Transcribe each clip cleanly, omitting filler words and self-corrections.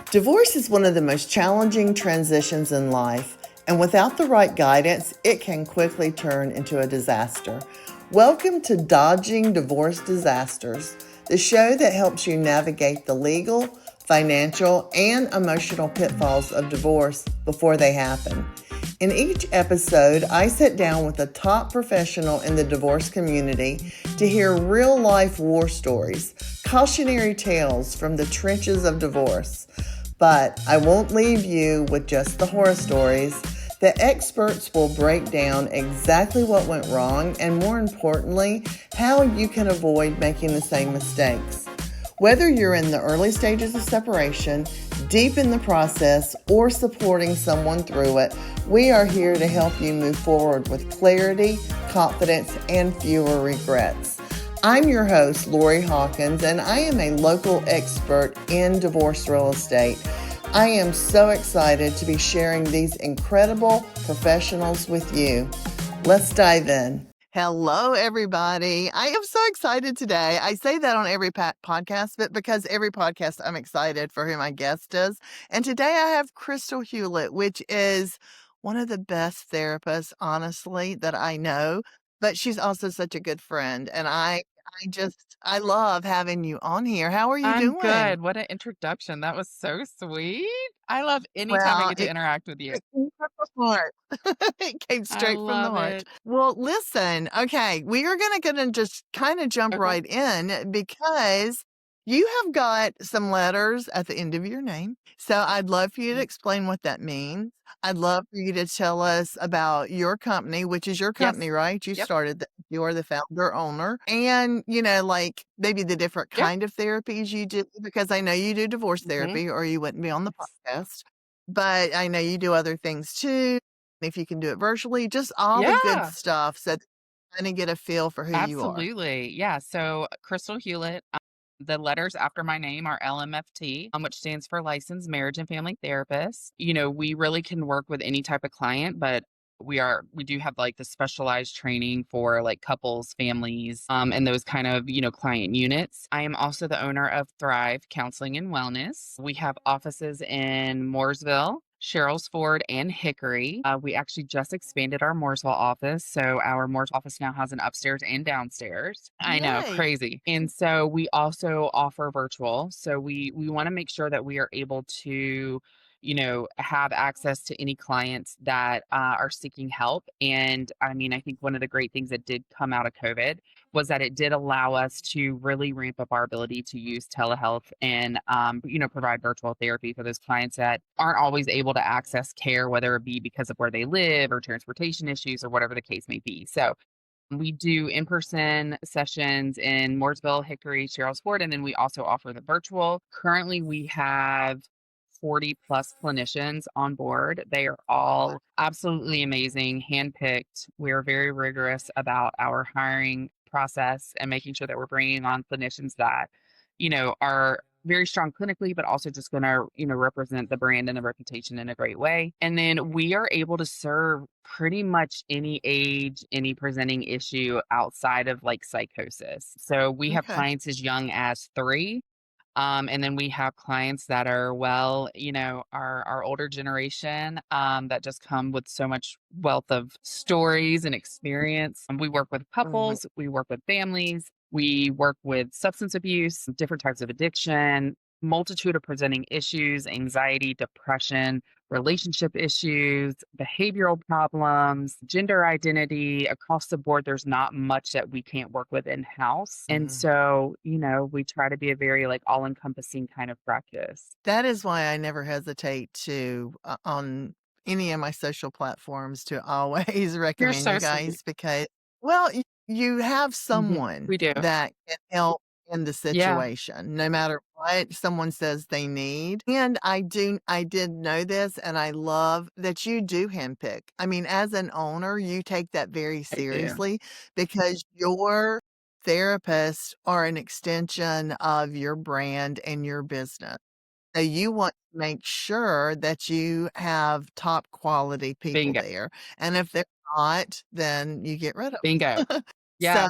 Divorce is one of the most challenging transitions in life, and without the right guidance, it can quickly turn into a disaster. Welcome to Dodging Divorce Disasters, the show that helps you navigate the legal, financial, and emotional pitfalls of divorce before they happen. In each episode, I sit down with a top professional in the divorce community to hear real-life war stories, cautionary tales from the trenches of divorce. But I won't leave you with just the horror stories. The experts will break down exactly what went wrong and, more importantly, how you can avoid making the same mistakes. Whether you're in the early stages of separation, deep in the process, or supporting someone through it, we are here to help you move forward with clarity, confidence, and fewer regrets. I'm your host, Lori Hawkins, and I am a local expert in divorce real estate. I am so excited to be sharing these incredible professionals with you. Let's dive in. Hello, everybody. I am so excited today. I say that on every podcast, but because every podcast I'm excited for who my guest is. And today I have Crystal Hewlett, which is one of the best therapists, honestly, that I know. But she's also such a good friend. And I love having you on here. How are you I'm doing? good. What an introduction. That was so sweet. I love anytime I Well, get to interact with you. it came from the heart. It came I straight from the love heart. it. Well, listen, okay, we are gonna just kind of jump Okay. right in because you have got some letters at the end of your name. So I'd love for you to Mm. explain what that means. I'd love for you to tell us about your company, which is your company, Yes. right? You Yep. started that. You are the founder owner. And, like maybe the different Yeah. kind of therapies you do, because I know you do divorce hmm therapy or you wouldn't be on the Yes. podcast. But I know you do other things too. If you can do it virtually, just all the good Yeah. stuff so that you kinda get a feel for who you are. Absolutely. Yeah. So Crystal Hewlett, the letters after my name are LMFT, which stands for Licensed Marriage and Family Therapist. We really can work with any type of client, but we do have like the specialized training for like couples, families, and those kind of, client units. I am also the owner of Thrive Counseling and Wellness. We have offices in Mooresville, Sherrills Ford, and Hickory. We actually just expanded our Mooresville office. So our Mooresville office now has an upstairs and downstairs. I know, Yay. crazy. And so we also offer virtual. So we want to make sure that we are able to have access to any clients that are seeking help. And I mean, I think one of the great things that did come out of COVID was that it did allow us to really ramp up our ability to use telehealth and provide virtual therapy for those clients that aren't always able to access care, whether it be because of where they live or transportation issues or whatever the case may be. So we do in-person sessions in Mooresville, Hickory, Sherrills Ford, and then we also offer the virtual. Currently, we have 40 plus clinicians on board. They are all absolutely amazing, handpicked. We're very rigorous about our hiring process and making sure that we're bringing on clinicians that, are very strong clinically, but also just going to, represent the brand and the reputation in a great way. And then we are able to serve pretty much any age, any presenting issue outside of like psychosis. So we have Okay. clients as young as 3. And then we have clients that are, well, our older generation that just come with so much wealth of stories and experience. We work with Mhm. couples, we work with families, we work with substance abuse, different types of addiction, multitude of presenting issues, anxiety, depression, relationship issues, behavioral problems, gender identity across the board. There's not much that we can't work with in house. And Mhm. so, we try to be a very like all encompassing kind of practice. That is why I never hesitate to, on any of my social platforms to always You're recommend so you sweet. guys because, well, you have someone We do. that can help in the Yeah. situation, no matter what someone says they need. And I did know this, and I love that you do handpick. I mean, as an owner, you take that very I do. seriously because your therapists are an extension of your brand and your business. So you want to make sure that you have top quality people Bingo. there, and if they're not, then you get rid of Bingo. 'em. So, Yeah.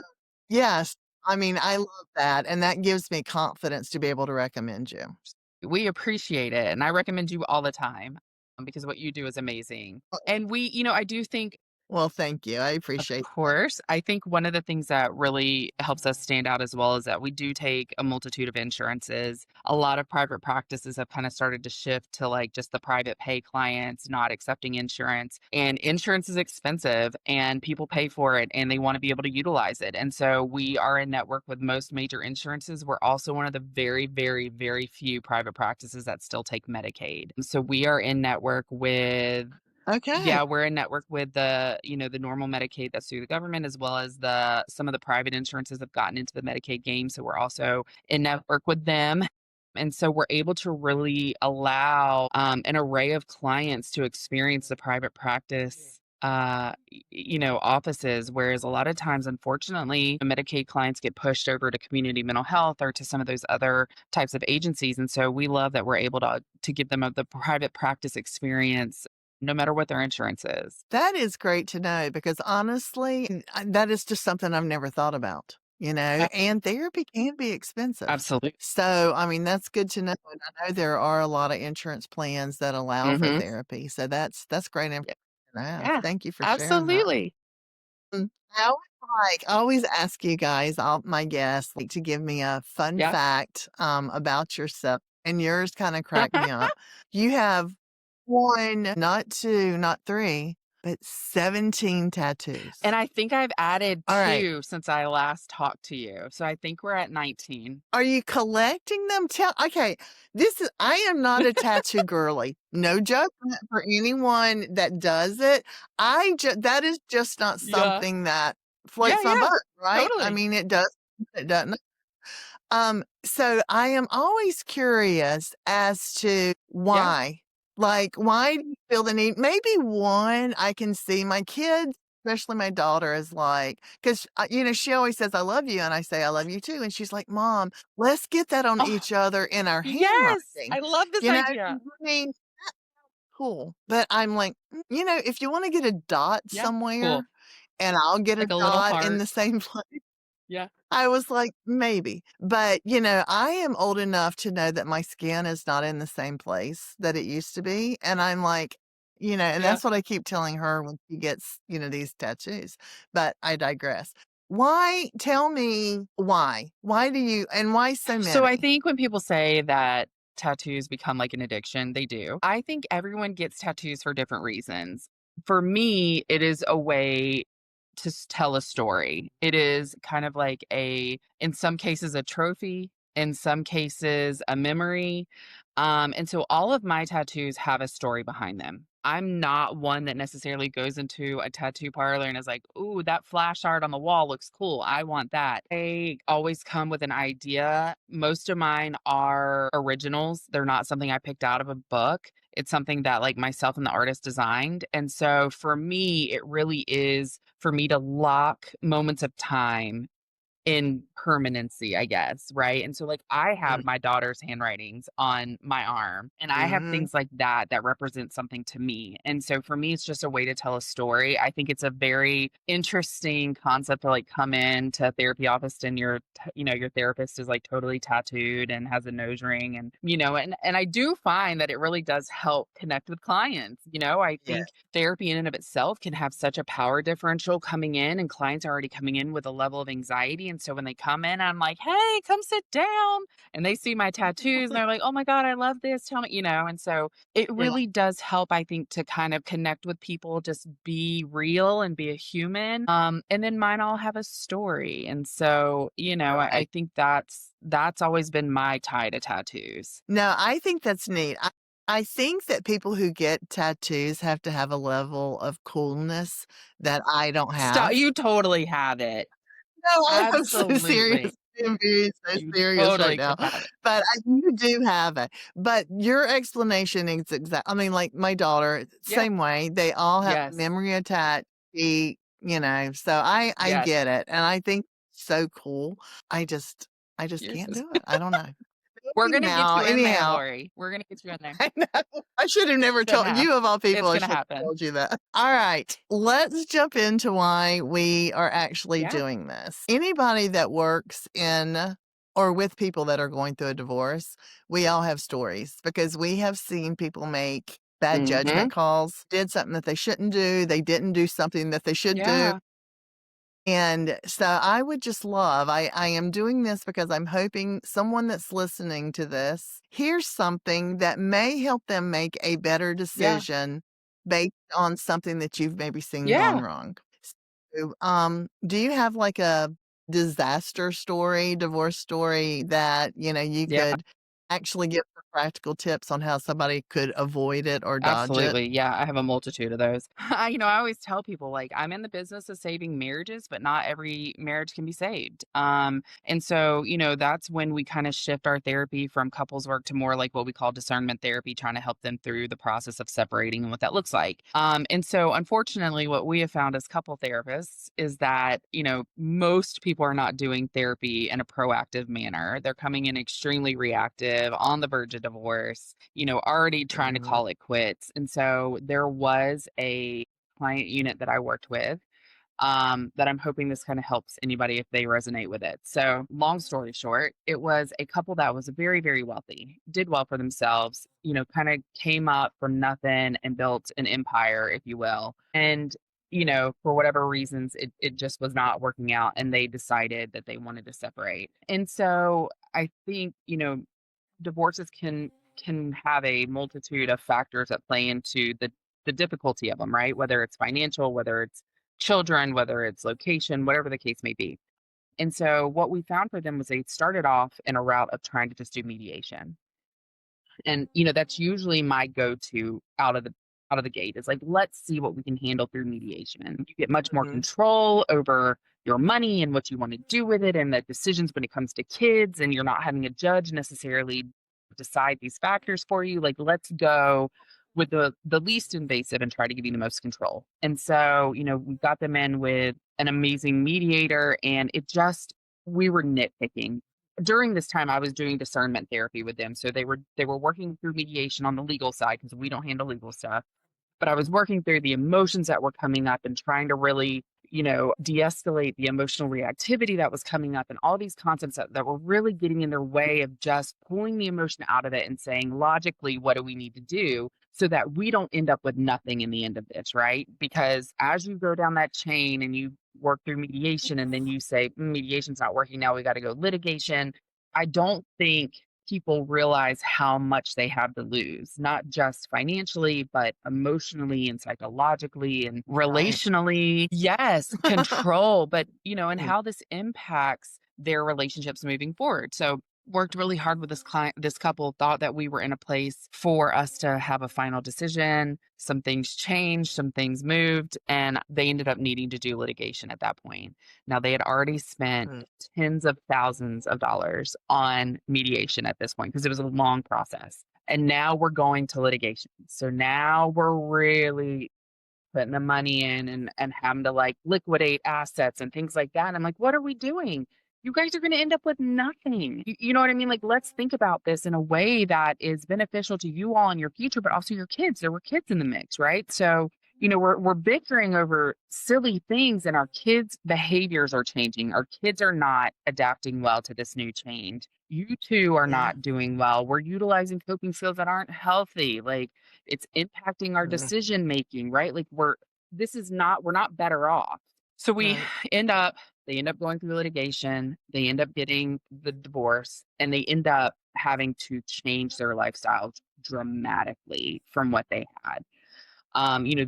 yes, I mean, I love that, and that gives me confidence to be able to recommend you. We appreciate it, and I recommend you all the time, because what you do is amazing. And I do think, Well, thank you. I of appreciate that. course. I think one of the things that really helps us stand out as well is that we do take a multitude of insurances. A lot of private practices have kind of started to shift to like just the private pay clients not accepting insurance. And insurance is expensive and people pay for it and they want to be able to utilize it. And so we are in network with most major insurances. We're also one of the very, very, very few private practices that still take Medicaid. So we are in network with, Okay. yeah, we're in network with the normal Medicaid that's through the government, as well as the some of the private insurances have gotten into the Medicaid game, so we're also in network with them. And so we're able to really allow, an array of clients to experience the private practice, offices, whereas a lot of times, unfortunately, Medicaid clients get pushed over to community mental health or to some of those other types of agencies, and so we love that we're able to give them the private practice experience no matter what their insurance is. That is great to know because honestly, that is just something I've never thought about, Ab and therapy can be expensive. absolutely. So, I mean, that's good to know. And I know there are a lot of insurance plans that allow for Mhm. therapy. So that's great Yeah. information to have. Yeah. Thank you for sharing that. Absolutely. I always ask you guys, all my guests, like to give me a fun Yeah. fact about yourself, and yours kind of cracked me up. You have one, not two, not three, but 17 tattoos. And I think I've added All right. 2 since I last talked to you, so I think we're at 19. Are you collecting them? Okay, I am not a tattoo girly. No judgment for anyone that does it. That is just not Yeah. something that Yeah, floats my yeah. boat, right? I Totally. mean, it doesn't. So I am always curious as to Yeah. why. Like, why do you feel the need? Maybe one, I can see my kids, especially my daughter, is like, because, she always says, I love you. And I say, I love you too. And she's like, Mom, let's get that on Oh, each other in our yes! handwriting. I love this I idea. mean, cool. But I'm like, if you want to get a dot Yeah. Cool. somewhere and I'll get a Like a little dot in heart. the same place. Yeah. I was like, "Maybe." But, I am old enough to know that my skin is not in the same place that it used to be, and I'm like, and Yeah. that's what I keep telling her when she gets, these tattoos, but I digress. Why tell me why? Why do you and why so So I many? think when people say that tattoos become like an addiction, they do. I think everyone gets tattoos for different reasons. For me, it is a way to tell a story. It is kind of like in some cases, a trophy, in some cases, a memory. And so all of my tattoos have a story behind them. I'm not one that necessarily goes into a tattoo parlor and is like, "Ooh, that flash art on the wall looks cool. I want that." I always come with an idea. Most of mine are originals. They're not something I picked out of a book. It's something that like myself and the artist designed. And so for me, it really is for me to lock moments of time in permanency, I guess, right? And so, like, I have my daughter's handwritings on my arm, and I have Mhm. things like that that represent something to me. And so, for me, it's just a way to tell a story. I think it's a very interesting concept to like come in to a therapy office and your therapist is like totally tattooed and has a nose ring, and I do find that it really does help connect with clients. I Yeah. think therapy in and of itself can have such a power differential coming in, and clients are already coming in with a level of anxiety. And so when they come in, I'm like, hey, come sit down. And they see my tattoos and they're like, oh my God, I love this. Tell me, and so it Yeah. really does help, I think, to kind of connect with people, just be real and be a human. And then mine all have a story. And so, I Right. think that's always been my tie to tattoos. No, I think that's neat. I think that people who get tattoos have to have a level of coolness that I don't Stop, have. you totally have it. No, I'm so serious. Absolutely. I'm being so You serious right totally now, could have it. but you do have it. But your explanation is I mean, like my daughter, Yeah. same way. They all have Yes. memory attached. So I Yes. get it, and I think so cool. I just I just Yours can't is do it. I don't know. we're gonna get Anyhow, you in there, anyhow, Lori. We're gonna get you in there. I know. I should have never It's gonna told you of all people. it's I gonna should have happen. told you that. All right, let's jump into why we are actually Yeah. doing this. Anybody that works in or with people that are going through a divorce, we all have stories because we have seen people make bad Mhm. judgment calls, did something that they shouldn't do, they didn't do something that they should do. Yeah. And so I would just love I am doing this because I'm hoping someone that's listening to this hears something that may help them make a better Yeah. decision based on something that you've maybe seen gone Yeah. wrong. So, do you have like a disaster story, divorce story that, you Yeah. could actually give some practical tips on how somebody could avoid it or dodge it? Absolutely. Yeah, I have a multitude of those. I always tell people like I'm in the business of saving marriages, but not every marriage can be saved. And so, that's when we kind of shift our therapy from couples work to more like what we call discernment therapy, trying to help them through the process of separating and what that looks like. And so unfortunately, what we have found as couple therapists is that, most people are not doing therapy in a proactive manner. They're coming in extremely reactive, on the verge of divorce, already trying to Mhm. call it quits. And so there was a client unit that I worked with that I'm hoping this kind of helps anybody if they resonate with it. So, long story short, it was a couple that was very, very wealthy, did well for themselves, kind of came up from nothing and built an empire, if you will. And for whatever reasons, it just was not working out and they decided that they wanted to separate. And so I think, divorces can have a multitude of factors that play into the difficulty of them, right? Whether it's financial, whether it's children, whether it's location, whatever the case may be. And so what we found for them was they started off in a route of trying to just do mediation. And that's usually my go-to out of the gate is like, let's see what we can handle through mediation. You get much more Mhm. control over your money and what you want to do with it and the decisions when it comes to kids, and you're not having a judge necessarily decide these factors for you. Like, let's go with the least invasive and try to give you the most control. And so, we got them in with an amazing mediator, and we were nitpicking during this time. I was doing discernment therapy with them. So they were working through mediation on the legal side because we don't handle legal stuff. But I was working through the emotions that were coming up and trying to really, de-escalate the emotional reactivity that was coming up and all these concepts that were really getting in their way of just pulling the emotion out of it and saying logically, what do we need to do so that we don't end up with nothing in the end of this, right? Because as you go down that chain and you work through mediation and then you say, mediation's not working now, we got to go litigation. I don't think people realize how much they have to lose, not just financially, but emotionally and psychologically and Right. relationally. Yes, control, but and Mm. how this impacts their relationships moving forward. So worked really hard with this couple, thought that we were in a place for us to have a final decision. Some things changed, some things moved, and they ended up needing to do litigation at that point. Now they had already spent Mm. tens of thousands of dollars on mediation at this point because it was a long process. And now we're going to litigation. So now we're really putting the money in and having to like liquidate assets and things like that. And I'm like, what are we doing? You guys are going to end up with nothing. You know what I mean? Like, let's think about this in a way that is beneficial to you all in your future, but also your kids. There were kids in the mix, right? So, we're bickering over silly things and our kids' behaviors are changing. Our kids are not adapting well to this new change. You two are Yeah. not doing well. We're utilizing coping skills that aren't healthy. Like, it's impacting our Mm. decision making, right? Like we're not better off. So Right. end up they end up going through litigation, they end up getting the divorce, and they end up having to change their lifestyles dramatically from what they had.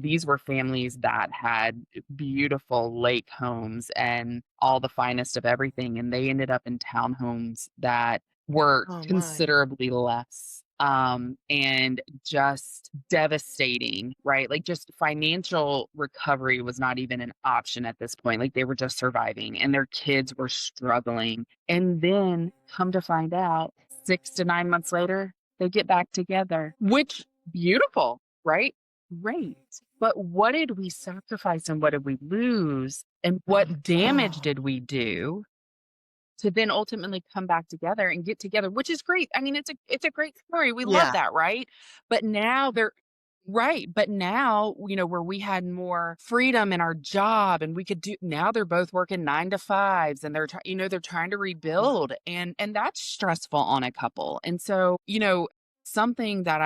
These were families that had beautiful lake homes and all the finest of everything, and they ended up in townhomes that were Oh my. considerably less, and just devastating, right? Like, just financial recovery was not even an option at this point. Like, they were just surviving, and their kids were struggling. And then, come to find out, 6 to 9 months later, they get back together, which beautiful, right? Great. But what did we sacrifice and what did we lose? And what damage Oh. did we do to then ultimately come back together and get together, which is great. I mean, it's a great story. We love Yeah. that, right? But now Right, but now, where we had more freedom in our job and we could do now they're both working 9 to 5s and they're trying to Wow. rebuild and that's stressful on a couple. And so, something that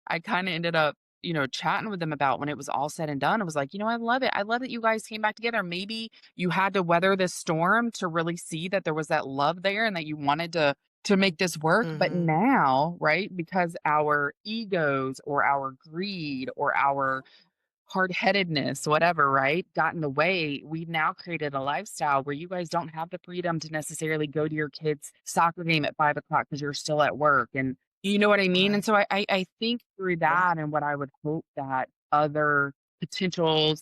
I kind of ended up, chatting with them about when it was all said and done. I was like, I love it. I love that you guys came back together. Maybe you had to weather this storm to really see that there was that love there and that you wanted to make this work. But Mhm. now, right, because our egos or our greed or our hard-headedness, whatever, right, got in the way, we've now created a lifestyle where you guys don't have the freedom to necessarily go to your kid's soccer game at 5 o'clock because you're still at work. And you know what I mean? And Right. so I think through Yeah. that and what I would hope that other potential,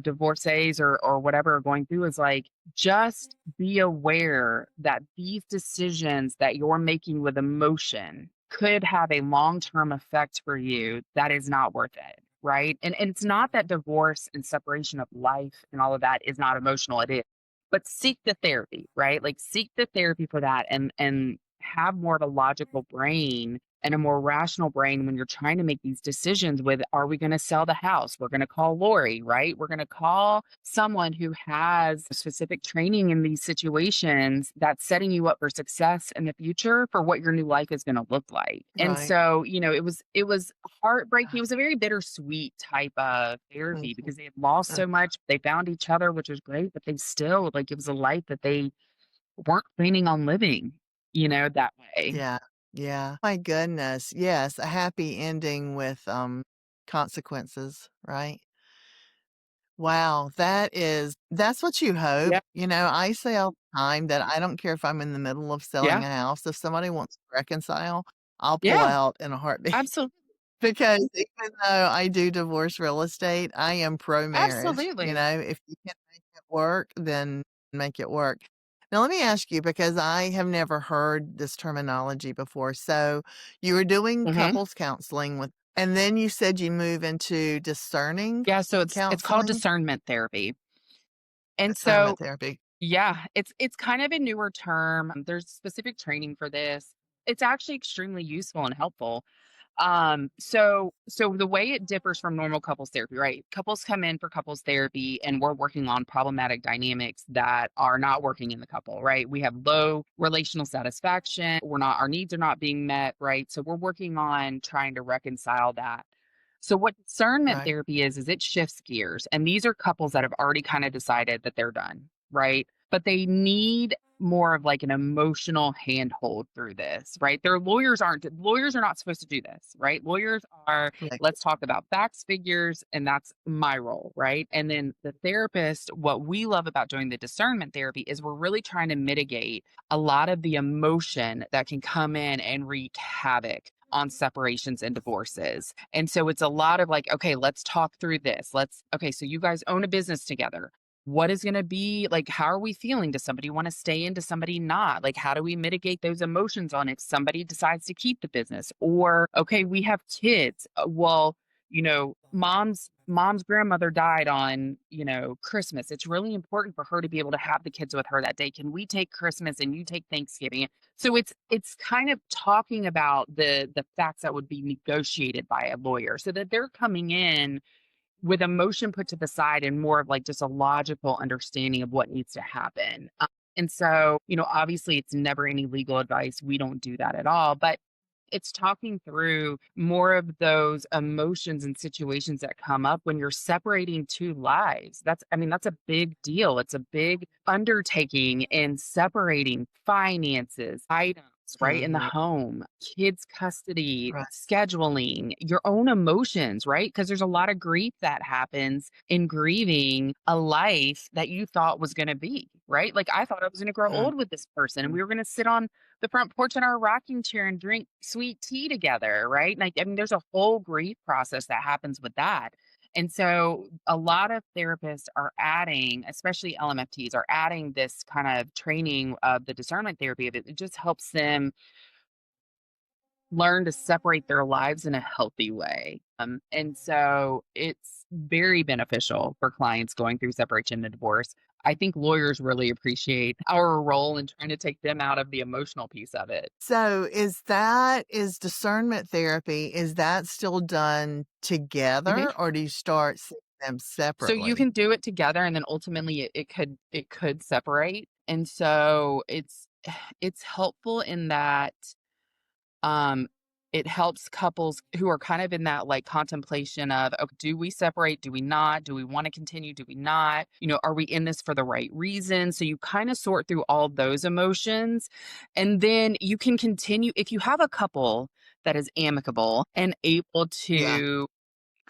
divorcees or whatever are going through is like, just be aware that these decisions that you're making with emotion could have a long-term effect for you that is not worth it, right? And it's not that divorce and separation of life and all of that is not emotional, it is. But seek the therapy, right? Like seek the therapy for that and have more of a logical brain and a more rational brain when you're trying to make these decisions with, are we going to sell the house? We're going to call Lori, right? We're going to call someone who has specific training in these situations that's setting you up for success in the future for what your new life is going to look like. And Right. so, it was heartbreaking. It was a very bittersweet type of therapy Mhm. because they had lost Uh, so much. They found each other, which was great, but they still like it was a life that they weren't planning on living, that way. yeah. Yeah. My goodness. Yes, a happy ending with, consequences, right? Wow, that's what you hope. Yeah. I say all the time that I don't care if I'm in the middle of selling Yeah. a house, if somebody wants to reconcile, I'll pull Yeah. out in a heartbeat. Absolutely. Because even though I do divorce real estate, I am pro marriage. Absolutely. If you can make it work, then make it work. Now, let me ask you because I have never heard this terminology before. So, you were doing Mhm. couples counseling and then you said you move into discerning Yeah, so it's called counseling, discernment therapy. And discernment so, therapy. yeah, it's kind of a newer term. There's specific training for this. It's actually extremely useful and helpful. So the way it differs from normal couples therapy, right? Couples come in for couples therapy and we're working on problematic dynamics that are not working in the couple, right? We have low relational satisfaction. Our needs are not being met, right? So we're working on trying to reconcile that. So what discernment Right. therapy is it shifts gears. And these are couples that have already kind of decided that they're done, right? But they need more of like an emotional handhold through this, right? Their lawyers are not supposed to do this, right? Lawyers are, Like, let's talk about facts, figures, and that's my role, right? And then the therapist, what we love about doing the discernment therapy is we're really trying to mitigate a lot of the emotion that can come in and wreak havoc on separations and divorces. And so it's a lot of like, okay, let's talk through this. Okay, so you guys own a business together. What is going to be like, how are we feeling? Does somebody want to stay in? Does somebody not? Like, how do we mitigate those emotions on if somebody decides to keep the business? Or, okay, we have kids. Well, mom's grandmother died on, Christmas. It's really important for her to be able to have the kids with her that day. Can we take Christmas and you take Thanksgiving? So it's kind of talking about the facts that would be negotiated by a lawyer so that they're coming in with emotion put to the side and more of like just a logical understanding of what needs to happen. And so, obviously it's never any legal advice. We don't do that at all, but it's talking through more of those emotions and situations that come up when you're separating two lives. That's a big deal. It's a big undertaking in separating finances, items, right, in the mhm, home, kids' custody, right. scheduling, your own emotions, right? Because there's a lot of grief that happens in grieving a life that you thought was going to be, right? Like I thought I was going to grow Mhm. old with this person and we were going to sit on the front porch in our rocking chair and drink sweet tea together, right? Like, there's a whole grief process that happens with that. And so a lot of therapists are adding, especially LMFTs, are adding this kind of training of the discernment therapy of it. It just helps them learn to separate their lives in a healthy way. And so it's very beneficial for clients going through separation and divorce. I think lawyers really appreciate our role in trying to take them out of the emotional piece of it. So is discernment therapy, is that still done Mhm. together or do you start seeing them So you separately? can do it together and then ultimately it could separate. And so it's helpful in that um it helps couples who are kind of in that like contemplation of, okay, do we separate? Do we not? Do we want to continue? Do we not? Are we in this for the right reason? So you kind of sort through all those emotions. And then you can continue if you have a couple that is amicable and able Yeah. to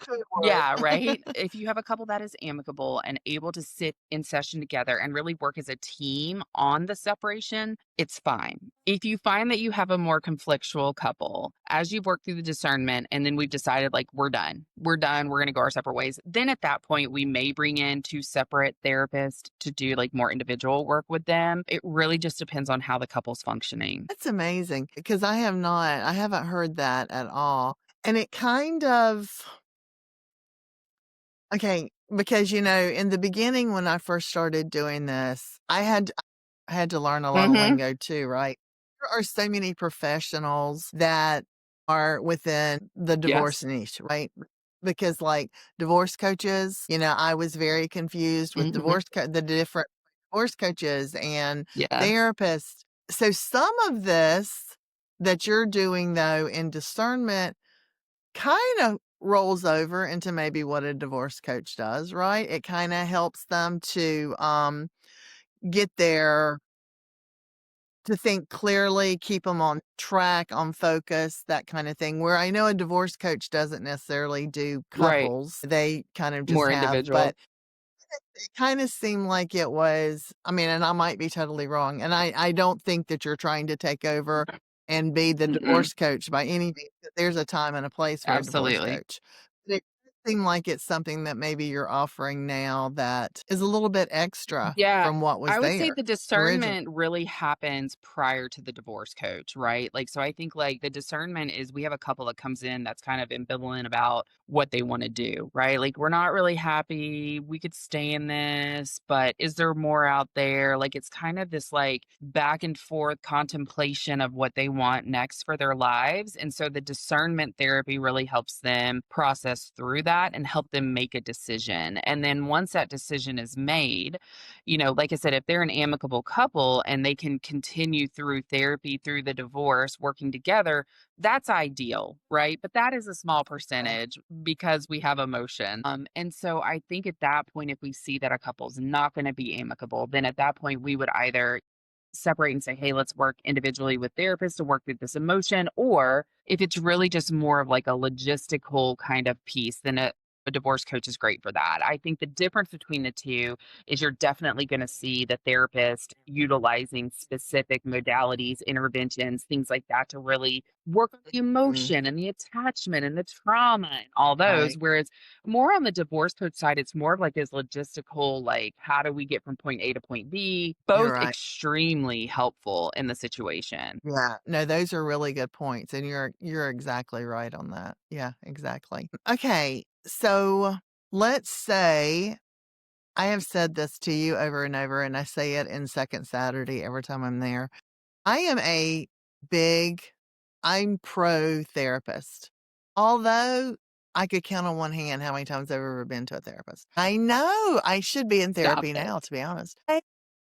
Good word. yeah, right? If you have a couple that is amicable and able to sit in session together and really work as a team on the separation, it's fine. If you find that you have a more conflictual couple, as you've worked through the discernment and then we've decided like we're done. We're done, we're going to go our separate ways. Then at that point we may bring in two separate therapists to do like more individual work with them. It really just depends on how the couple's functioning. That's amazing because I haven't heard that at all. And it kind of okay, because in the beginning when I first started doing this, I had to learn a lot of Mhm. lingo too, right? There are so many professionals that are within the divorce Yes. niche, right? Because like divorce coaches, I was very confused with Mhm. the different divorce coaches and Yes. therapists. So some of this that you're doing though in discernment kind of rolls over into maybe what a divorce coach does, right? It kind of helps them to get their to think clearly, keep them on track, on focus, that kind of thing. Where I know a divorce coach doesn't necessarily do Right. couples. They kind of just More have, individual. but it kind of seemed like it was, I mean, and I might be totally wrong. And I don't think that you're trying to take over and be the Mm-mm. divorce coach by any means. There's a time and a place for a divorce Absolutely. coach. But it does seem like it's something that maybe you're offering now that is a little bit extra Yeah, from what was I would say there the originally. discernment really happens prior to the divorce coach, right? Like, so I think like the discernment is we have a couple that comes in that's kind of ambivalent about what they want to do, right? Like, we're not really happy. We could stay in this, but is there more out there? Like, it's kind of this like back and forth contemplation of what they want next for their lives. And so the discernment therapy really helps them process through that and help them make a decision. And then once that decision is made, like I said, if they're an amicable couple and they can continue through therapy, through the divorce, working together, that's ideal, right? But that is a small Right. percentage because we have emotion. And so I think at that point, if we see that a couple's not going to be amicable, then at that point, we would either separate and say, hey, let's work individually with therapists to work through this emotion. Or if it's really just more of like a logistical kind of piece, then a divorce coach is great for that. I think the difference between the two is you're definitely going to see the therapist utilizing specific modalities, interventions, things like that to really work on the Mm, emotion and the attachment and the trauma and all those. right. Whereas more on the divorce coach side, it's more of like this logistical, like, how do we get from point A to point B? You're Both right. extremely helpful in the situation. Yeah. No, those are really good points, and you're exactly right on that. Yeah, exactly. Okay, so let's say I have said this to you over and over, and I say it in Second Saturday every time I'm there. I am a big I'm pro therapist. Although I could count on one hand how many times I've ever been to a therapist. I know I should be in Stop therapy now, it. to be honest.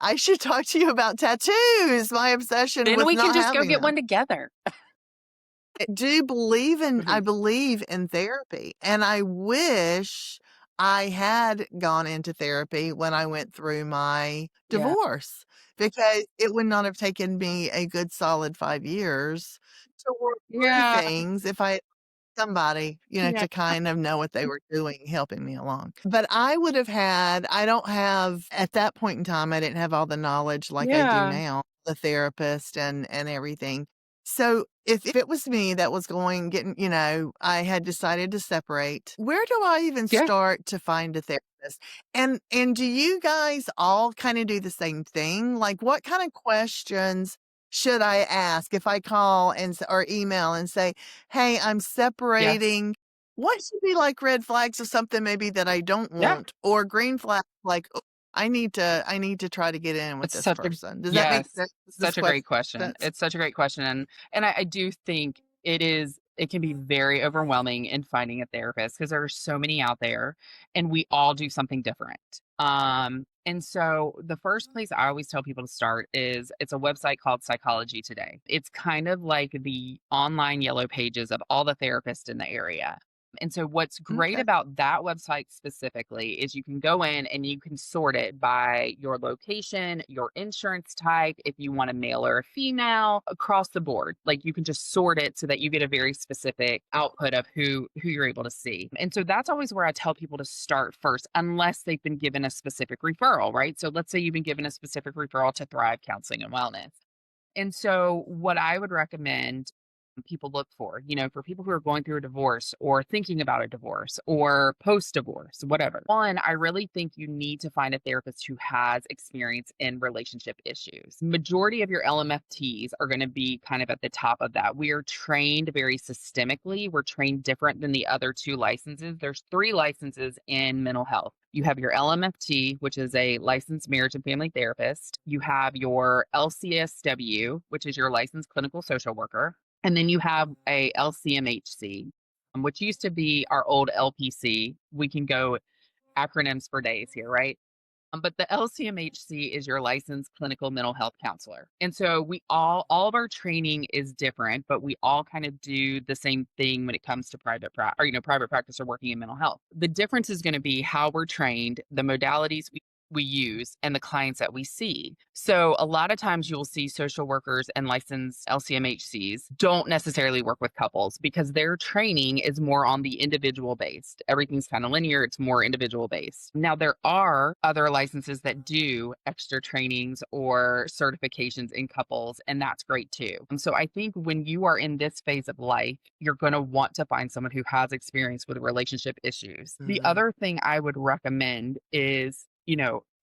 I should talk to you about tattoos, my obsession Then with we can not just go having get them. one together. I Mhm. believe in therapy, and I wish I had gone into therapy when I went through my Yeah. divorce, because it would not have taken me a good solid 5 years to work through Yeah. things if I had somebody, Yeah. to kind of know what they were doing, helping me along. But I don't have at that point in time, I didn't have all the knowledge like I do Yeah. now, the therapist and everything. So if it was me that was I had decided to separate, where do I even Yeah. start to find a therapist? And do you guys all kind of do the same thing? Like what kind of questions should I ask if I call or email and say, "Hey, I'm Yes. separating." What should be like red flags of something maybe that I don't Yeah. want or green flags like, I need to try to get in with It's this such a person. Does that make yes, sense? Does this such a great question. sense? It's such a great question, and I do think it can be very overwhelming in finding a therapist because there are so many out there, and we all do something different. And so the first place I always tell people to start is it's a website called Psychology Today. It's kind of like the online yellow pages of all the therapists in the area. And so what's great Okay. about that website specifically is you can go in and you can sort it by your location, your insurance type, if you want a male or a female, across the board. Like you can just sort it so that you get a very specific output of who you're able to see. And so that's always where I tell people to start first, unless they've been given a specific referral, right? So let's say you've been given a specific referral to Thrive Counseling and Wellness. And so, what I would recommend people look for, for people who are going through a divorce or thinking about a divorce or post divorce, whatever. One, I really think you need to find a therapist who has experience in relationship issues. Majority of your LMFTs are going to be kind of at the top of that. We are trained very systemically. We're trained different than the other two licenses. There's three licenses in mental health. You have your LMFT, which is a licensed marriage and family therapist. You have your LCSW, which is your licensed clinical social worker. And then you have a LCMHC, which used to be our old LPC. We can go acronyms for days here, right? But the LCMHC is your licensed clinical mental health counselor. And so all of our training is different, but we all kind of do the same thing when it comes to private practice or working in mental health. The difference is going to be how we're trained, the modalities we use, and the clients that we see. So a lot of times you'll see social workers and licensed LCMHCs don't necessarily work with couples because their training is more on the individual based. Everything's kind of linear, it's more individual based. Now there are other licenses that do extra trainings or certifications in couples, and that's great too. And so I think when you are in this phase of life, you're going to want to find someone who has experience with relationship issues. The Mhm. other thing I would recommend is,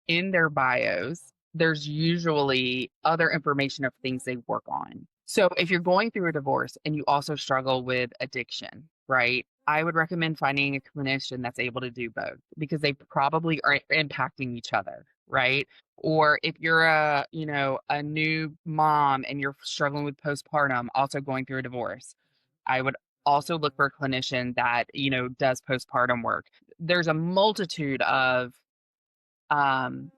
in their bios, there's usually other information of things they work on. So if you're going through a divorce and you also struggle with addiction, right? I would recommend finding a clinician that's able to do both because they probably are impacting each other, right? Or if you're a new mom and you're struggling with postpartum, also going through a divorce, I would also look for a clinician that, does postpartum work. There's a multitude of um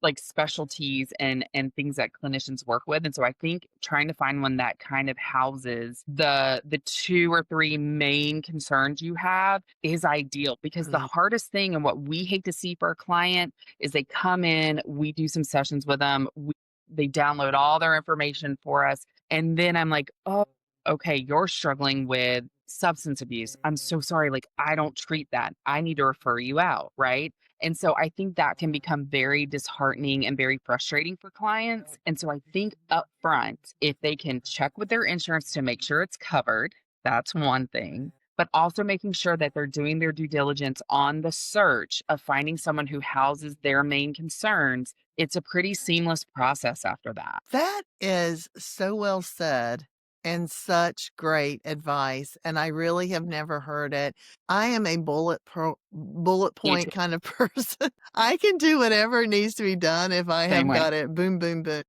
like specialties and things that clinicians work with, and so I think trying to find one that kind of houses the two or three main concerns you have is ideal, because the Mhm. hardest thing and what we hate to see for a client is they come in, we do some sessions with them, they download all their information for us, and then I'm like, oh, okay, you're struggling with substance abuse, I'm so sorry, like I don't treat that, I need to refer you out, right? And so I think that can become very disheartening and very frustrating for clients. And so I think upfront, if they can check with their insurance to make sure it's covered, that's one thing. But also making sure that they're doing their due diligence on the search of finding someone who houses their main concerns. It's a pretty seamless process after that. That is so well said and such great advice, and I really have never heard it. I am a bullet Me too. point kind of person. I can do whatever needs to be done if I Same have way. got it boom, boom, boom.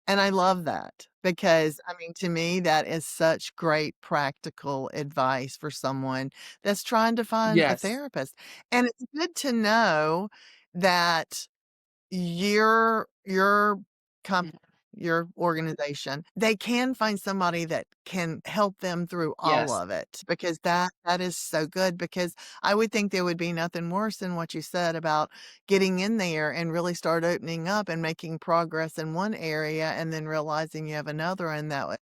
And I love that because, I mean, to me, that is such great practical advice for someone that's trying to find a Yes. therapist. And it's good to know that your Mm. company, your organization, they can find somebody that can help them through all Yes. of it, because that is so good, because I would think there would be nothing worse than what you said about getting in there and really start opening up and making progress in one area and then realizing you have another, and that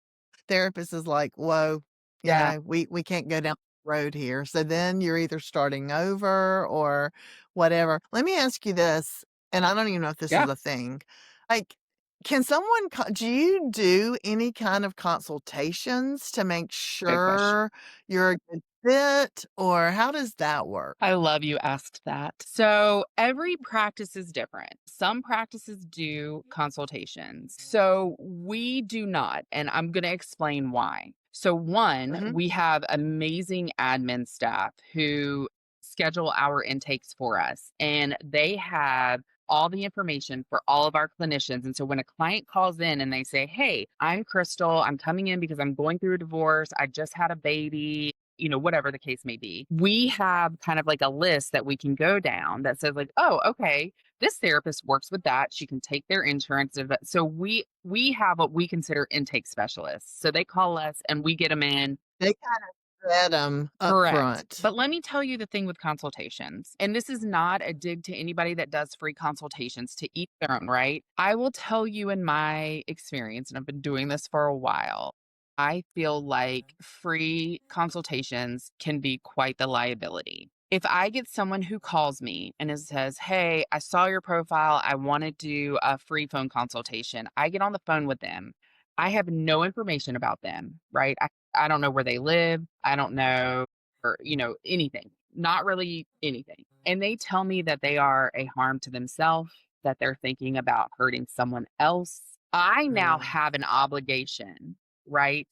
therapist is like, "Whoa, Yeah. we can't go down the road here." So then you're either starting over or whatever. Let me ask you this, and I don't even know if this is Yeah. a thing. Like, can someone do you do any kind of consultations to make Good question. sure you're a good fit, or how does that work? I love you asked that. So every practice is different. Some practices do consultations. So we do not. And I'm going to explain why. So, one, Mhm. we have amazing admin staff who schedule our intakes for us, and they have all the information for all of our clinicians. And so when a client calls in and they say, "Hey, I'm Crystal, I'm coming in because I'm going through a divorce, I just had a baby," whatever the case may be, we have kind of like a list that we can go down that says like, "Oh, okay, this therapist works with that. She can take their insurance." So we have what we consider intake specialists. So they call us and we get them in. They kind of vet them up Correct. front. But let me tell you the thing with consultations, and this is not a dig to anybody that does free consultations, to each their own, right? I will tell you in my experience, and I've been doing this for a while, I feel like free consultations can be quite the liability. If I get someone who calls me and says, "Hey, I saw your profile, I want to do a free phone consultation," I get on the phone with them. I have no information about them, right? I don't know where they live. I don't know, or, anything, not really anything. And they tell me that they are a harm to themselves, that they're thinking about hurting someone else. I now Mm, have an obligation, right,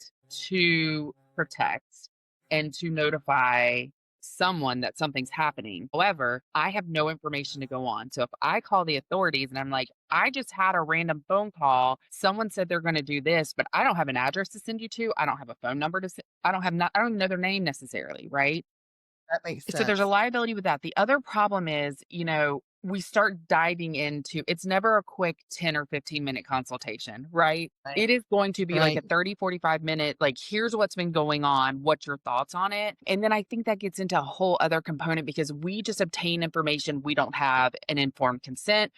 to protect and to notify someone that something's happening. However, I have no information to go on. So if I call the authorities and I'm like, "I just had a random phone call. Someone said they're going to do this, but I don't have an address to send you to. I don't have a phone number I don't have not I don't even know their name necessarily," right? that makes So there's a sense. liability with that. The other problem is, we start diving into, it's never a quick 10 or 15-minute consultation, right? Right. It is going to be like a Right. 30, 45-minute, like, here's what's been going on. What's your thoughts on it? And then I think that gets into a whole other component because we just obtain information. We don't have an informed consent.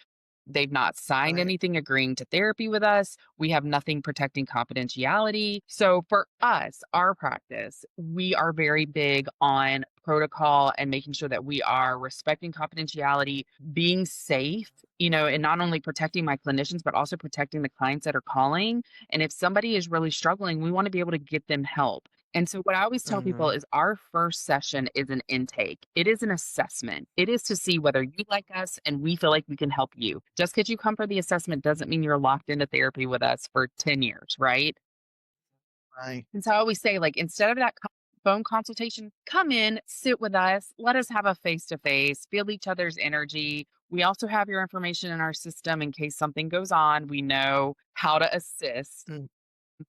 They've not signed Right. anything agreeing to therapy with us. We have nothing protecting confidentiality. So for us, our practice, we are very big on protocol and making sure that we are respecting confidentiality, being safe, and not only protecting my clinicians, but also protecting the clients that are calling. And if somebody is really struggling, we want to be able to get them help. And so, what I always tell people Mhm. is our first session is an intake. It is an assessment. It is to see whether you like us and we feel like we can help you. Just because you come for the assessment doesn't mean you're locked into therapy with us for 10 years, right? Right. And so I always say, like, instead of that phone consultation, come in, sit with us, let us have a face to face, feel each other's energy. We also have your information in our system in case something goes on. We know how to assist. Mm,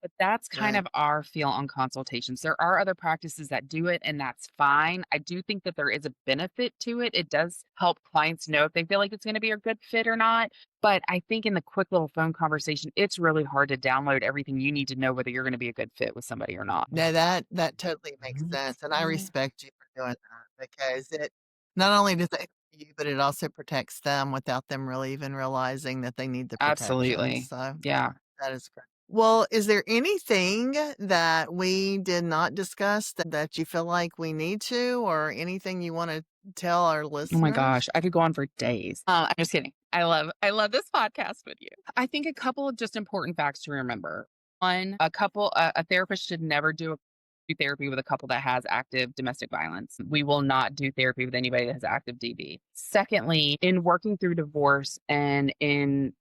But that's kind right. of our feel on consultations. There are other practices that do it, and that's fine. I do think that there is a benefit to it. It does help clients know if they feel like it's going to be a good fit or not. But I think in the quick little phone conversation, it's really hard to download everything you need to know whether you're going to be a good fit with somebody or not. No, that totally makes sense, and I respect you for doing that because it not only does it help you, but it also protects them without them really even realizing that they need the protection, Absolutely. so Yeah. that is great. Well, is there anything that we did not discuss that you feel like we need to, or anything you wanna tell our Oh my gosh, listeners? I could go on for days. I'm just kidding. I love this podcast with you. I think a couple of just important facts to remember. One, a therapist should never do therapy with a couple that has active domestic violence. We will not do therapy with anybody that has active DV. Secondly, in working through divorce and in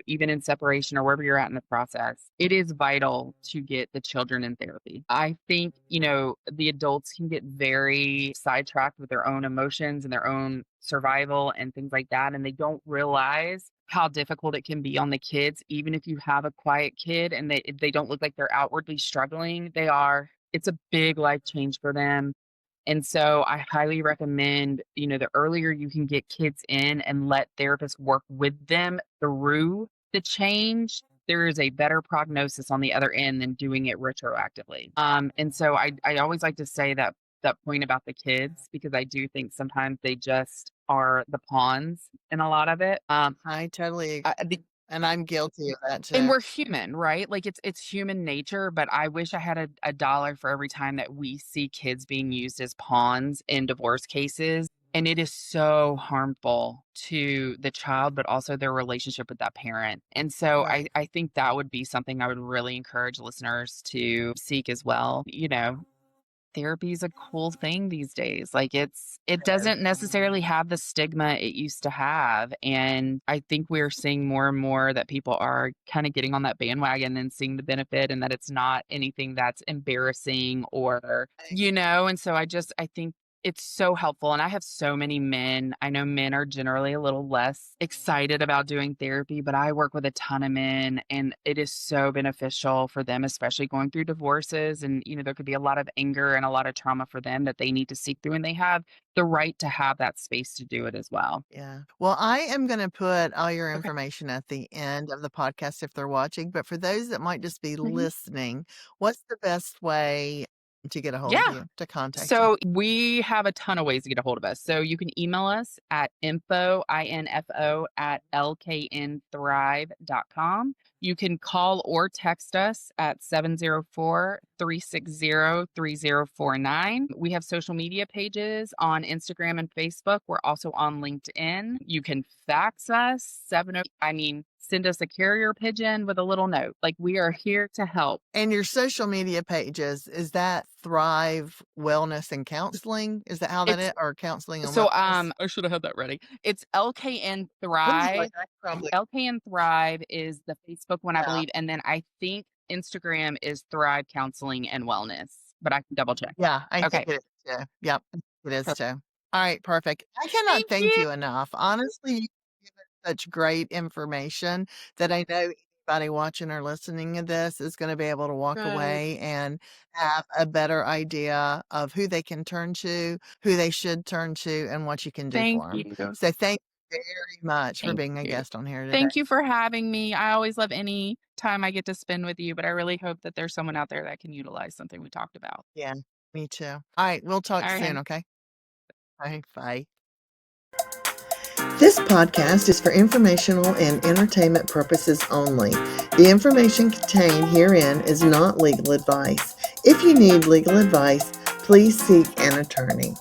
even in separation or wherever you're at in the process, it is vital to get the children in therapy. I think, the adults can get very sidetracked with their own emotions and their own survival and things like that. And they don't realize how difficult it can be on the kids, even if you have a quiet kid and they don't look like they're outwardly struggling. It's a big life change for them. And so I highly recommend, the earlier you can get kids in and let therapists work with them through the change, there is a better prognosis on the other end than doing it retroactively. And so I always like to say that point about the kids because I do think sometimes they just are the pawns in a lot of it. I totally I, agree, and I'm guilty of that and too. we're human, right? Like it's human nature, but I wish I had a dollar for every time that we see kids being used as pawns in divorce cases. And it is so harmful to the child, but also their relationship with that parent. And so I, Right. I think that would be something I would really encourage listeners to seek as well. Therapy is a cool thing these days. Like it doesn't necessarily have the stigma it used to have. And I think we're seeing more and more that people are kind of getting on that bandwagon and seeing the benefit and that it's not anything that's embarrassing or, and so I think It's so helpful, and I have so many men. I know men are generally a little less excited about doing therapy, but I work with a ton of men, and it is so beneficial for them, especially going through divorces. And, there could be a lot of anger and a lot of trauma for them that they need to seek through, and they have the right to have that space to do it as well. Yeah. Well, I am going to put all your Okay. information at the end of the podcast if they're watching. But for those that might just be Mhm. listening, what's the best way to get a hold of Yeah. you, to contact you? So we have a ton of ways to get a hold of us. So you can email us at info at lknthrive.com. You can call or text us at 704-360-3049. We have social media pages on Instagram and Facebook. We're also on LinkedIn. You can fax us, send us a carrier pigeon with a little note. Like, we are here to help. And your social media pages, is that Thrive Wellness and Counseling? Is that how that It's is? Or Counseling and So, Wellness? I should have had that ready. It's LKN I was Thrive. like, I probably, LKN Thrive is the Facebook one, I yeah. believe, and then I think Instagram is Thrive Counseling and Wellness, but I can double check. Yeah, I think Okay. it is too. Yep, it is Perfect. too. All right, perfect. I cannot Thank thank you. you enough. Honestly, you've given such great information that I know anybody watching or listening to this is going to be able to walk Good. away and have a better idea of who they can turn to, who they should turn to, and what you can do Thank for them. you. So thank you very much for Thank being a you. guest on here today. Thank you for having me. I always love any time I get to spend with you, but I really hope that there's someone out there that can utilize something we talked about. Yeah, me too. All right, we'll talk All right, soon, hon. okay? All right, bye. This podcast is for informational and entertainment purposes only. The information contained herein is not legal advice. If you need legal advice, please seek an attorney.